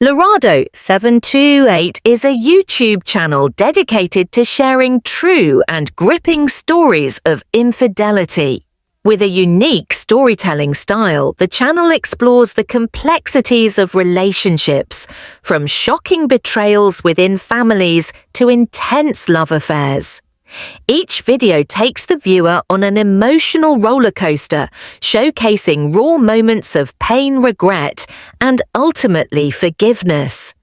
Laurado728 is a YouTube channel dedicated to sharing true and gripping stories of infidelity. With a unique storytelling style, the channel explores the complexities of relationships, from shocking betrayals within families to intense love affairs. Each video takes the viewer on an emotional roller coaster, showcasing raw moments of pain, regret, and ultimately forgiveness.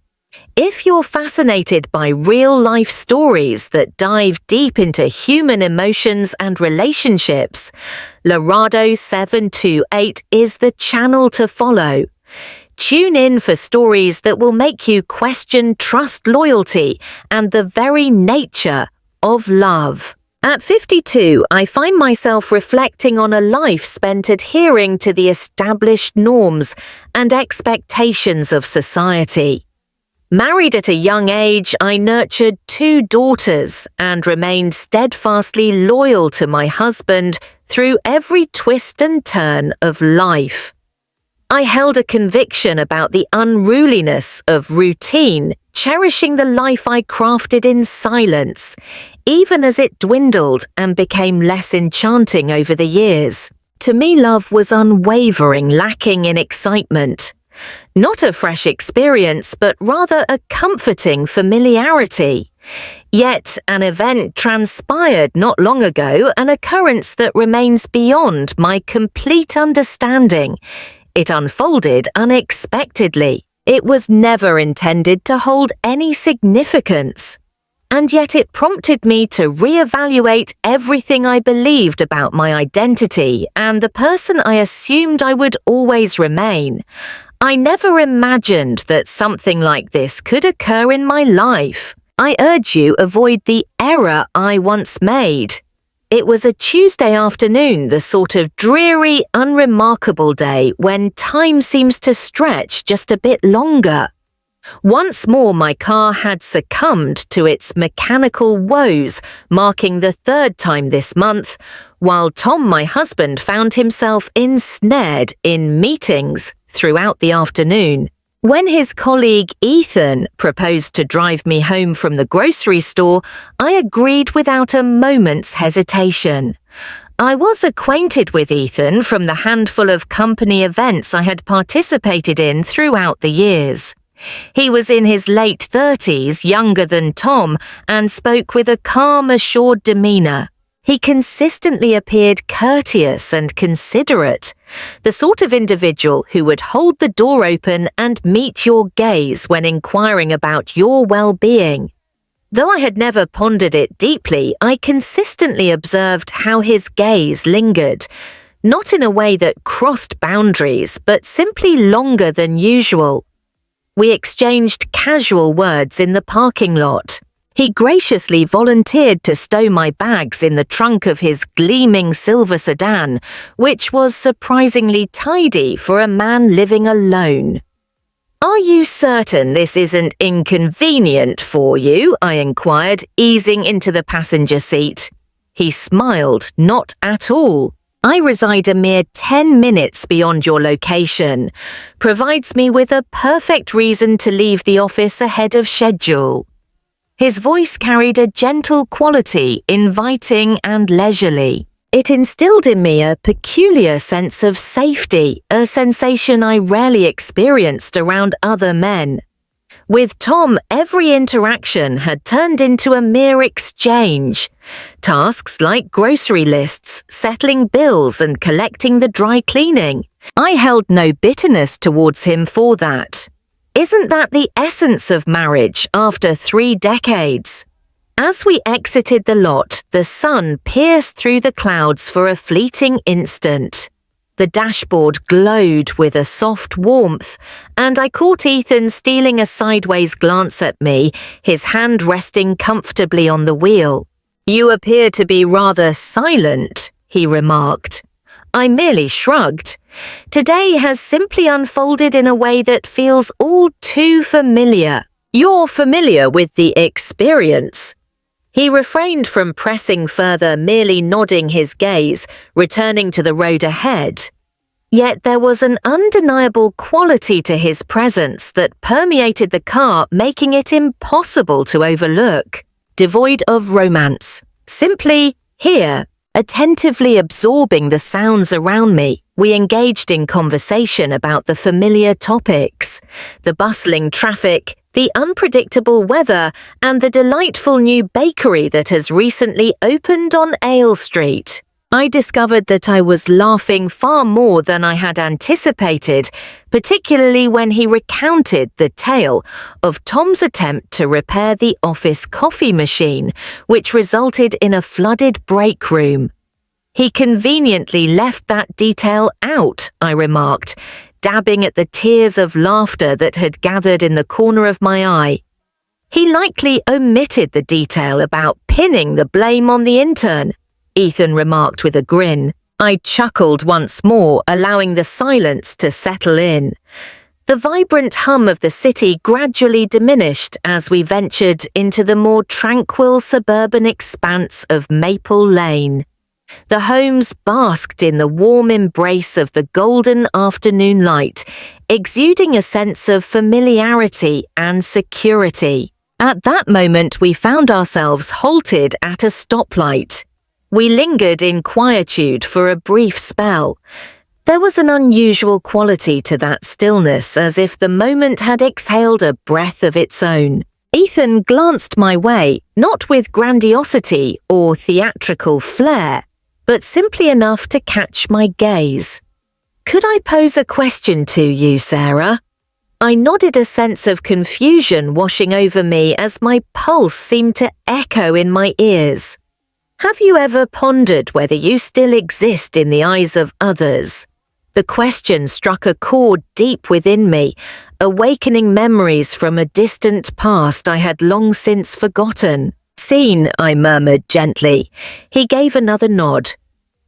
If you're fascinated by real-life stories that dive deep into human emotions and relationships, Laurado728 is the channel to follow. Tune in for stories that will make you question trust, loyalty, and the very nature of love. At 52, I find myself reflecting on a life spent adhering to the established norms and expectations of society. Married at a young age, I nurtured 2 daughters and remained steadfastly loyal to my husband through every twist and turn of life. I held a conviction about the unruliness of routine, cherishing the life I crafted in silence, even as it dwindled and became less enchanting over the years. To me, love was unwavering, lacking in excitement. Not a fresh experience, but rather a comforting familiarity. Yet an event transpired not long ago, an occurrence that remains beyond my complete understanding. It unfolded unexpectedly. It was never intended to hold any significance. And yet it prompted me to reevaluate everything I believed about my identity and the person I assumed I would always remain. I never imagined that something like this could occur in my life. I urge you avoid the error I once made. It was a Tuesday afternoon, the sort of dreary, unremarkable day when time seems to stretch just a bit longer. Once more, my car had succumbed to its mechanical woes, marking the 3rd time this month, while Tom, my husband, found himself ensnared in meetings throughout the afternoon. When his colleague Ethan proposed to drive me home from the grocery store, I agreed without a moment's hesitation. I was acquainted with Ethan from the handful of company events I had participated in throughout the years. He was in his late 30s, younger than Tom, and spoke with a calm, assured demeanor. He consistently appeared courteous and considerate, the sort of individual who would hold the door open and meet your gaze when inquiring about your well-being. Though I had never pondered it deeply, I consistently observed how his gaze lingered, not in a way that crossed boundaries, but simply longer than usual. We exchanged casual words in the parking lot. He graciously volunteered to stow my bags in the trunk of his gleaming silver sedan, which was surprisingly tidy for a man living alone. "Are you certain this isn't inconvenient for you?" I inquired, easing into the passenger seat. He smiled, "Not at all. I reside a mere 10 minutes beyond your location. Provides me with a perfect reason to leave the office ahead of schedule." His voice carried a gentle quality, inviting and leisurely. It instilled in me a peculiar sense of safety, a sensation I rarely experienced around other men. With Tom, every interaction had turned into a mere exchange. Tasks like grocery lists, settling bills, and collecting the dry cleaning. I held no bitterness towards him for that. Isn't that the essence of marriage after 3 decades? As we exited the lot, the sun pierced through the clouds for a fleeting instant. The dashboard glowed with a soft warmth, and I caught Ethan stealing a sideways glance at me, his hand resting comfortably on the wheel. "You appear to be rather silent," he remarked. I merely shrugged. Today has simply unfolded in a way that feels all too familiar. "You're familiar with the experience." He refrained from pressing further, merely nodding his gaze, returning to the road ahead. Yet there was an undeniable quality to his presence that permeated the car, making it impossible to overlook. Devoid of romance, simply here, attentively absorbing the sounds around me, we engaged in conversation about the familiar topics, the bustling traffic, the unpredictable weather, and the delightful new bakery that has recently opened on Ale Street. I discovered that I was laughing far more than I had anticipated, particularly when he recounted the tale of Tom's attempt to repair the office coffee machine, which resulted in a flooded break room. He conveniently left that detail out, I remarked, dabbing at the tears of laughter that had gathered in the corner of my eye. He likely omitted the detail about pinning the blame on the intern, Ethan remarked with a grin. I chuckled once more, allowing the silence to settle in. The vibrant hum of the city gradually diminished as we ventured into the more tranquil suburban expanse of Maple Lane. The homes basked in the warm embrace of the golden afternoon light, exuding a sense of familiarity and security. At that moment, we found ourselves halted at a stoplight. We lingered in quietude for a brief spell. There was an unusual quality to that stillness, as if the moment had exhaled a breath of its own. Ethan glanced my way, not with grandiosity or theatrical flair, but simply enough to catch my gaze. "Could I pose a question to you, Sarah?" I nodded, a sense of confusion washing over me as my pulse seemed to echo in my ears. "Have you ever pondered whether you still exist in the eyes of others?" The question struck a chord deep within me, awakening memories from a distant past I had long since forgotten. "Seen," I murmured gently. He gave another nod.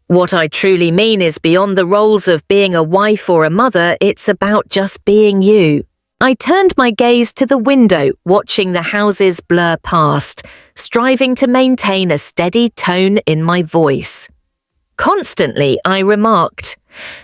"What I truly mean is beyond the roles of being a wife or a mother, it's about just being you." I turned my gaze to the window, watching the houses blur past, striving to maintain a steady tone in my voice. Constantly, I remarked.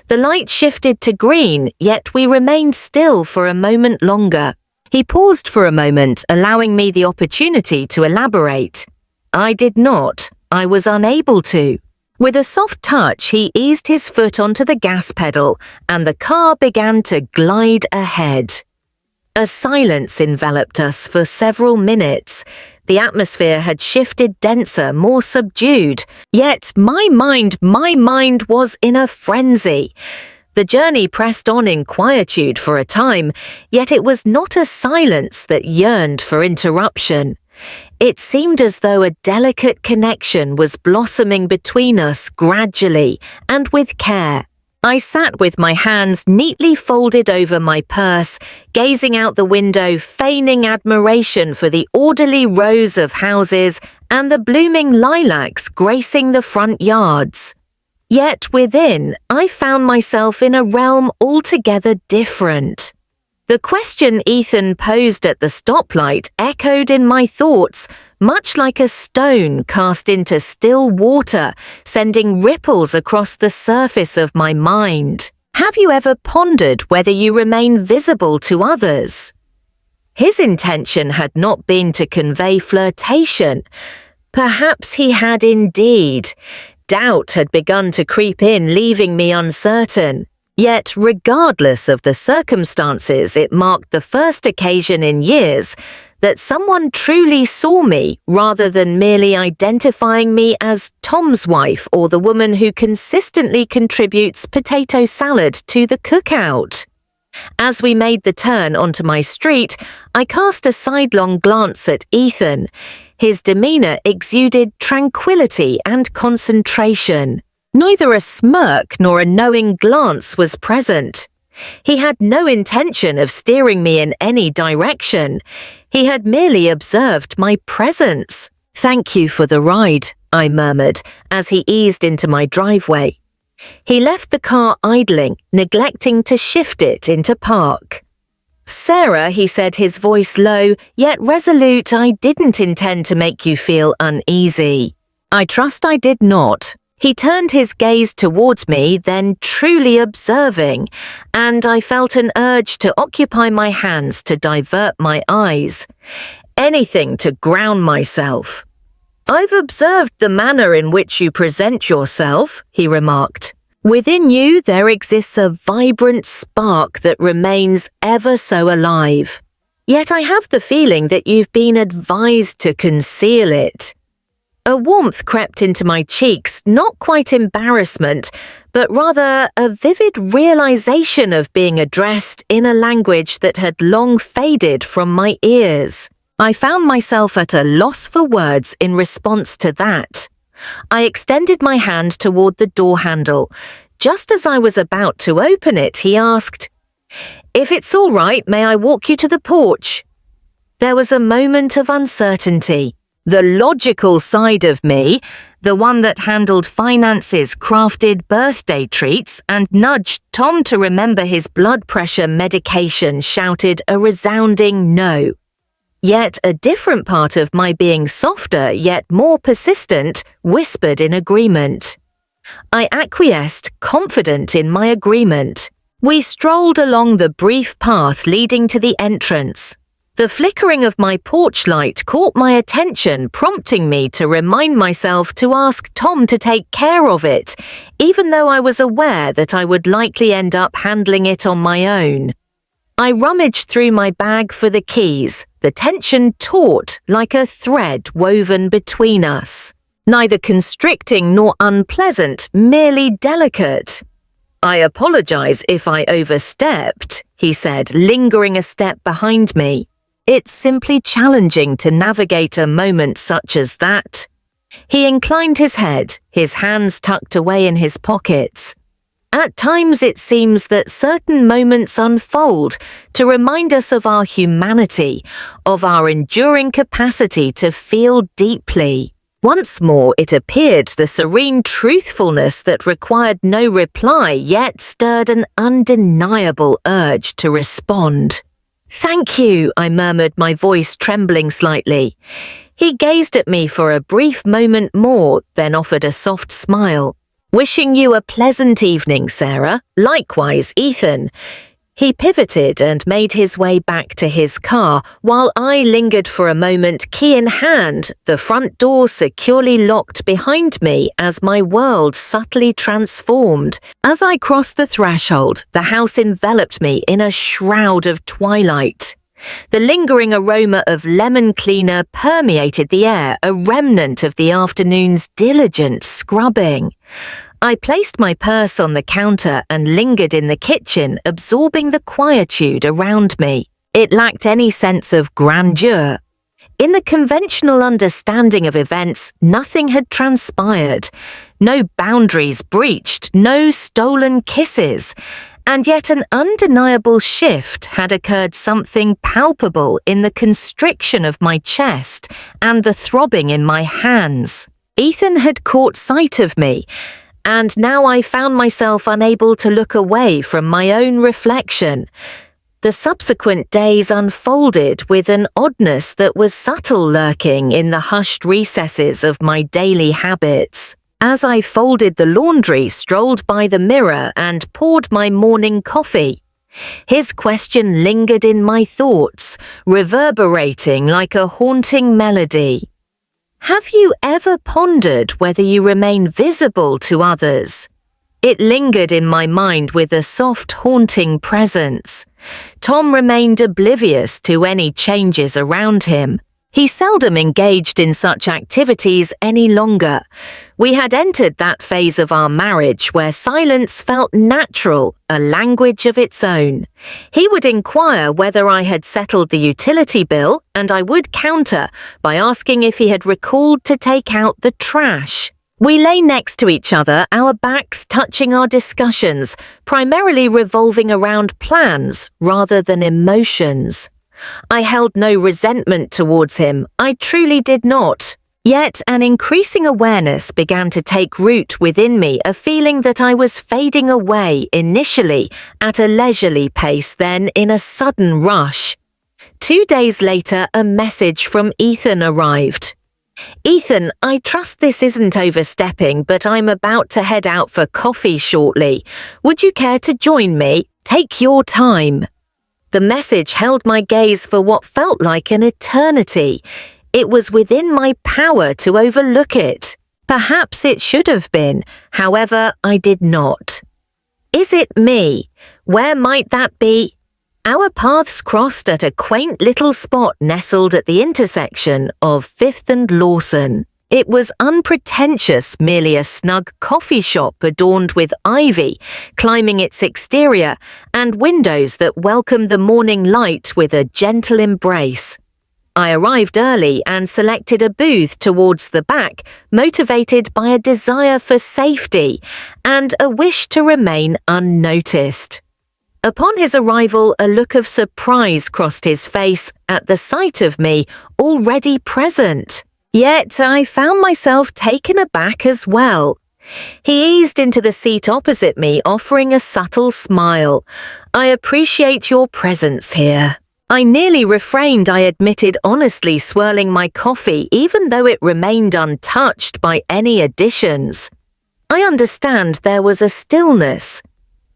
The light shifted to green, yet we remained still for a moment longer. He paused for a moment, allowing me the opportunity to elaborate. I did not. I was unable to. With a soft touch, he eased his foot onto the gas pedal, and the car began to glide ahead. A silence enveloped us for several minutes. The atmosphere had shifted denser, more subdued. Yet my mind was in a frenzy. The journey pressed on in quietude for a time, yet it was not a silence that yearned for interruption. It seemed as though a delicate connection was blossoming between us gradually and with care. I sat with my hands neatly folded over my purse, gazing out the window, feigning admiration for the orderly rows of houses and the blooming lilacs gracing the front yards. Yet within, I found myself in a realm altogether different. The question Ethan posed at the stoplight echoed in my thoughts, much like a stone cast into still water, sending ripples across the surface of my mind. "Have you ever pondered whether you remain visible to others?" His intention had not been to convey flirtation. Perhaps he had indeed. Doubt had begun to creep in, leaving me uncertain. Yet, regardless of the circumstances, it marked the first occasion in years that someone truly saw me rather than merely identifying me as Tom's wife or the woman who consistently contributes potato salad to the cookout. As we made the turn onto my street, I cast a sidelong glance at Ethan. His demeanor exuded tranquility and concentration. Neither a smirk nor a knowing glance was present. He had no intention of steering me in any direction. He had merely observed my presence. "Thank you for the ride," I murmured as he eased into my driveway. He left the car idling, neglecting to shift it into park. "Sarah," he said, his voice low, yet resolute, "I didn't intend to make you feel uneasy." "I trust I did not." He turned his gaze towards me, then truly observing, and I felt an urge to occupy my hands to divert my eyes. Anything to ground myself. "I've observed the manner in which you present yourself," he remarked. "Within you there exists a vibrant spark that remains ever so alive. Yet I have the feeling that you've been advised to conceal it." A warmth crept into my cheeks, not quite embarrassment, but rather a vivid realization of being addressed in a language that had long faded from my ears. I found myself at a loss for words in response to that. I extended my hand toward the door handle. Just as I was about to open it, he asked, "If it's all right, may I walk you to the porch?" There was a moment of uncertainty. The logical side of me, the one that handled finances, crafted birthday treats, and nudged Tom to remember his blood pressure medication, shouted a resounding no. Yet a different part of my being, softer yet more persistent, whispered in agreement. I acquiesced, confident in my agreement. We strolled along the brief path leading to the entrance. The flickering of my porch light caught my attention, prompting me to remind myself to ask Tom to take care of it, even though I was aware that I would likely end up handling it on my own. I rummaged through my bag for the keys, the tension taut like a thread woven between us. Neither constricting nor unpleasant, merely delicate. "I apologize if I overstepped," he said, lingering a step behind me. "It's simply challenging to navigate a moment such as that." He inclined his head, his hands tucked away in his pockets. At times it seems that certain moments unfold to remind us of our humanity, of our enduring capacity to feel deeply. Once more it appeared the serene truthfulness that required no reply yet stirred an undeniable urge to respond. "Thank you," I murmured, my voice trembling slightly. He gazed at me for a brief moment more, then offered a soft smile. "Wishing you a pleasant evening, Sarah. Likewise, Ethan." He pivoted and made his way back to his car, while I lingered for a moment, key in hand, the front door securely locked behind me as my world subtly transformed. As I crossed the threshold, the house enveloped me in a shroud of twilight. The lingering aroma of lemon cleaner permeated the air, a remnant of the afternoon's diligent scrubbing. I placed my purse on the counter and lingered in the kitchen, absorbing the quietude around me. It lacked any sense of grandeur. In the conventional understanding of events, nothing had transpired. No boundaries breached, no stolen kisses. And yet an undeniable shift had occurred, something palpable in the constriction of my chest and the throbbing in my hands. Ethan had caught sight of me, and now I found myself unable to look away from my own reflection. The subsequent days unfolded with an oddness that was subtle, lurking in the hushed recesses of my daily habits. As I folded the laundry, strolled by the mirror, and poured my morning coffee, his question lingered in my thoughts, reverberating like a haunting melody. "Have you ever pondered whether you remain visible to others?" It lingered in my mind with a soft, haunting presence. Tom remained oblivious to any changes around him. He seldom engaged in such activities any longer. We had entered that phase of our marriage where silence felt natural, a language of its own. He would inquire whether I had settled the utility bill, and I would counter by asking if he had recalled to take out the trash. We lay next to each other, our backs touching our discussions, primarily revolving around plans rather than emotions. I held no resentment towards him, I truly did not. Yet an increasing awareness began to take root within me, a feeling that I was fading away, initially at a leisurely pace, then in a sudden rush. 2 days later, a message from Ethan arrived. Ethan, I trust this isn't overstepping, but I'm about to head out for coffee shortly. Would you care to join me? Take your time. The message held my gaze for what felt like an eternity. It was within my power to overlook it. Perhaps it should have been, however, I did not. Is it me? Where might that be? Our paths crossed at a quaint little spot nestled at the intersection of 5th and Lawson. It was unpretentious, merely a snug coffee shop adorned with ivy, climbing its exterior, and windows that welcomed the morning light with a gentle embrace. I arrived early and selected a booth towards the back, motivated by a desire for safety and a wish to remain unnoticed. Upon his arrival, a look of surprise crossed his face at the sight of me already present. Yet I found myself taken aback as well. He eased into the seat opposite me, offering a subtle smile. "I appreciate your presence here." I nearly refrained, I admitted honestly, swirling my coffee even though it remained untouched by any additions. I understand there was a stillness.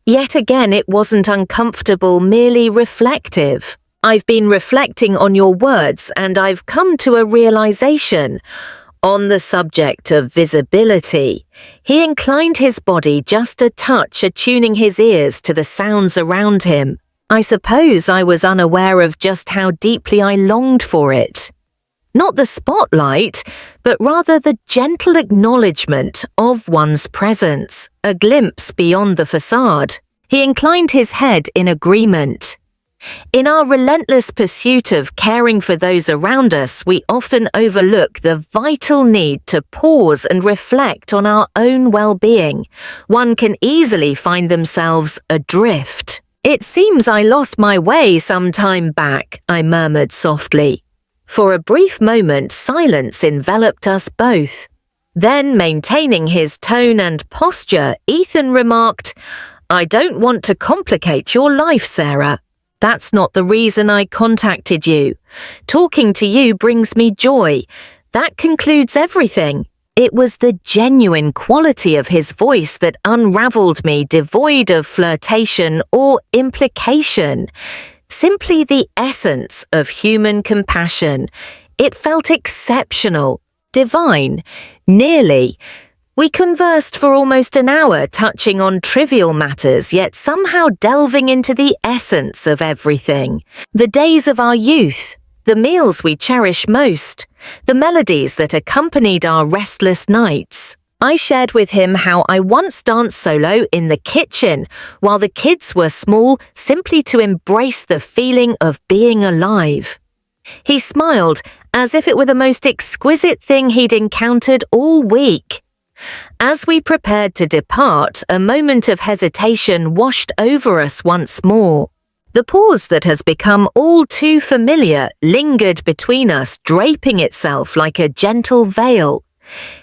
Yet again, it wasn't uncomfortable, merely reflective. "I've been reflecting on your words and I've come to a realization. On the subject of visibility." He inclined his body just a touch, attuning his ears to the sounds around him. I suppose I was unaware of just how deeply I longed for it. Not the spotlight, but rather the gentle acknowledgement of one's presence, a glimpse beyond the facade. He inclined his head in agreement. In our relentless pursuit of caring for those around us, we often overlook the vital need to pause and reflect on our own well-being. One can easily find themselves adrift. "It seems I lost my way some time back," I murmured softly. For a brief moment, silence enveloped us both. Then, maintaining his tone and posture, Ethan remarked, "I don't want to complicate your life, Sarah. That's not the reason I contacted you. Talking to you brings me joy. That concludes everything." It was the genuine quality of his voice that unraveled me, devoid of flirtation or implication. Simply the essence of human compassion. It felt exceptional, divine, nearly. We conversed for almost an hour, touching on trivial matters, yet somehow delving into the essence of everything. The days of our youth, the meals we cherish most, the melodies that accompanied our restless nights. I shared with him how I once danced solo in the kitchen while the kids were small, simply to embrace the feeling of being alive. He smiled as if it were the most exquisite thing he'd encountered all week. As we prepared to depart, a moment of hesitation washed over us once more. The pause that has become all too familiar lingered between us, draping itself like a gentle veil.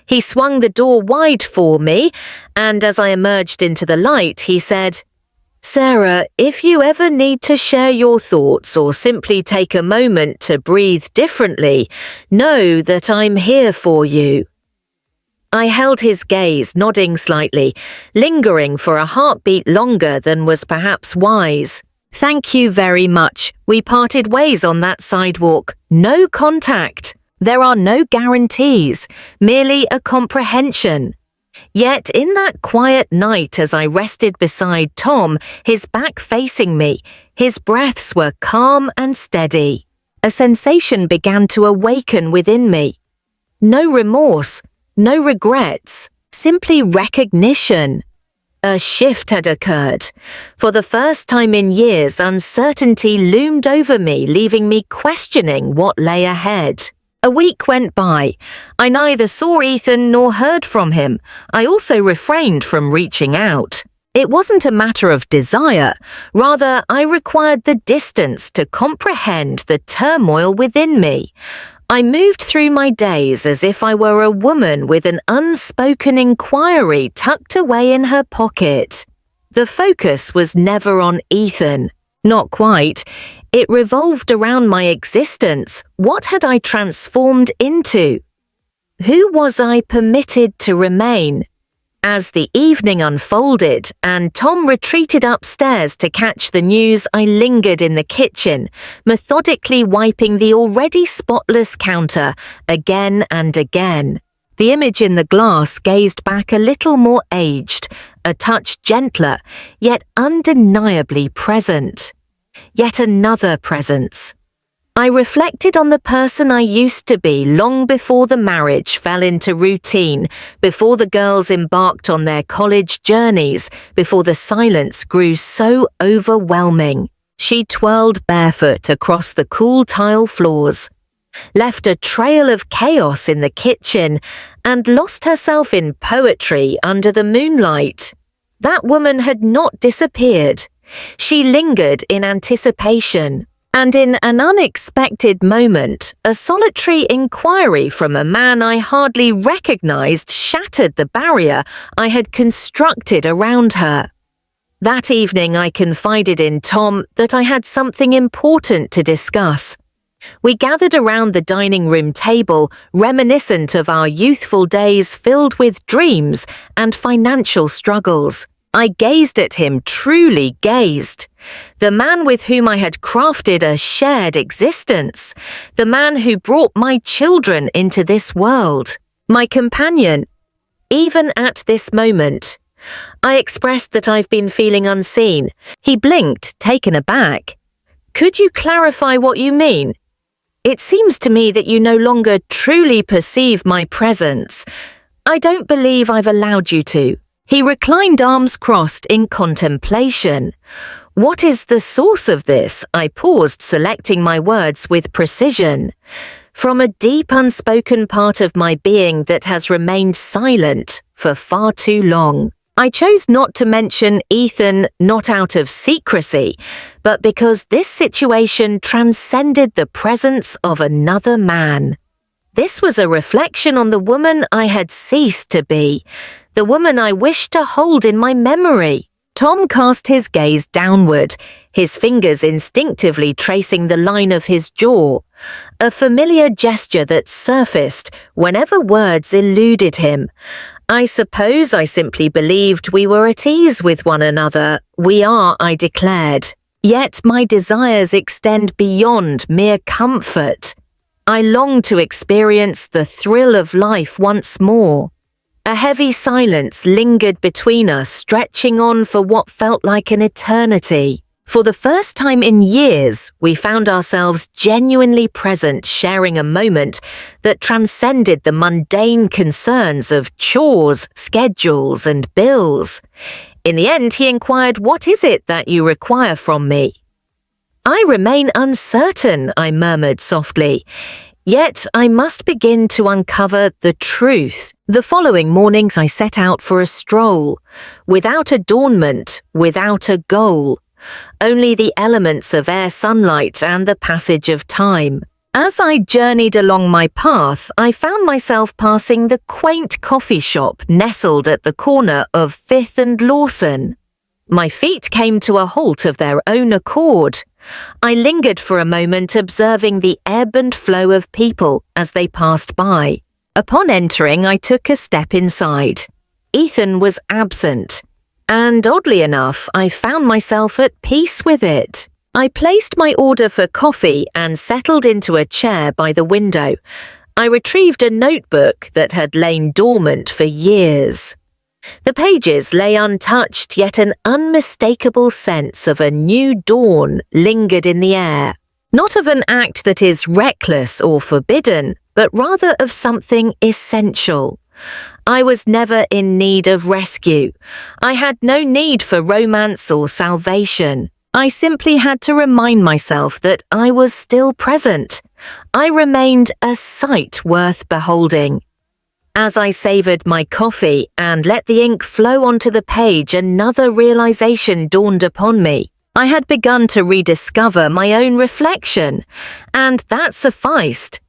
He swung the door wide for me, and as I emerged into the light, he said, "Sarah, if you ever need to share your thoughts or simply take a moment to breathe differently, know that I'm here for you." I held his gaze, nodding slightly, lingering for a heartbeat longer than was perhaps wise. "Thank you very much." We parted ways on that sidewalk. No contact. There are no guarantees, merely a comprehension. Yet in that quiet night, as I rested beside Tom, his back facing me, his breaths were calm and steady. A sensation began to awaken within me. No remorse, no regrets, simply recognition. A shift had occurred. For the first time in years, uncertainty loomed over me, leaving me questioning what lay ahead. A week went by. I neither saw Ethan nor heard from him. I also refrained from reaching out. It wasn't a matter of desire. Rather, I required the distance to comprehend the turmoil within me. I moved through my days as if I were a woman with an unspoken inquiry tucked away in her pocket. The focus was never on Ethan. Not quite. It revolved around my existence. What had I transformed into? Who was I permitted to remain? As the evening unfolded and Tom retreated upstairs to catch the news, I lingered in the kitchen, methodically wiping the already spotless counter again and again. The image in the glass gazed back a little more aged, a touch gentler, yet undeniably present. Yet another presence. I reflected on the person I used to be long before the marriage fell into routine, before the girls embarked on their college journeys, before the silence grew so overwhelming. She twirled barefoot across the cool tile floors, left a trail of chaos in the kitchen, and lost herself in poetry under the moonlight. That woman had not disappeared. She lingered in anticipation. And in an unexpected moment, a solitary inquiry from a man I hardly recognized shattered the barrier I had constructed around her. That evening I confided in Tom that I had something important to discuss. We gathered around the dining room table, reminiscent of our youthful days filled with dreams and financial struggles. I gazed at him, truly gazed. The man with whom I had crafted a shared existence. The man who brought my children into this world. My companion. Even at this moment, I expressed that I've been feeling unseen. He blinked, taken aback. Could you clarify what you mean? It seems to me that you no longer truly perceive my presence. I don't believe I've allowed you to. He reclined, arms crossed in contemplation. What is the source of this? I paused, selecting my words with precision. From a deep unspoken part of my being that has remained silent for far too long. I chose not to mention Ethan, not out of secrecy, but because this situation transcended the presence of another man. This was a reflection on the woman I had ceased to be, the woman I wished to hold in my memory. Tom cast his gaze downward, his fingers instinctively tracing the line of his jaw, a familiar gesture that surfaced whenever words eluded him. I suppose I simply believed we were at ease with one another. We are, I declared. Yet my desires extend beyond mere comfort. I long to experience the thrill of life once more. A heavy silence lingered between us, stretching on for what felt like an eternity. For the first time in years, we found ourselves genuinely present, sharing a moment that transcended the mundane concerns of chores, schedules, and bills. In the end, he inquired, "What is it that you require from me?" "I remain uncertain," I murmured softly. Yet I must begin to uncover the truth. The following mornings I set out for a stroll, without adornment, without a goal, only the elements of air, sunlight, and the passage of time. As I journeyed along my path, I found myself passing the quaint coffee shop nestled at the corner of 5th and Lawson. My feet came to a halt of their own accord. I lingered for a moment, observing the ebb and flow of people as they passed by. Upon entering, I took a step inside. Ethan was absent, and oddly enough, I found myself at peace with it. I placed my order for coffee and settled into a chair by the window. I retrieved a notebook that had lain dormant for years. The pages lay untouched, yet an unmistakable sense of a new dawn lingered in the air. Not of an act that is reckless or forbidden, but rather of something essential. I was never in need of rescue. I had no need for romance or salvation. I simply had to remind myself that I was still present. I remained a sight worth beholding. As I savoured my coffee and let the ink flow onto the page, another realisation dawned upon me. I had begun to rediscover my own reflection, and that sufficed.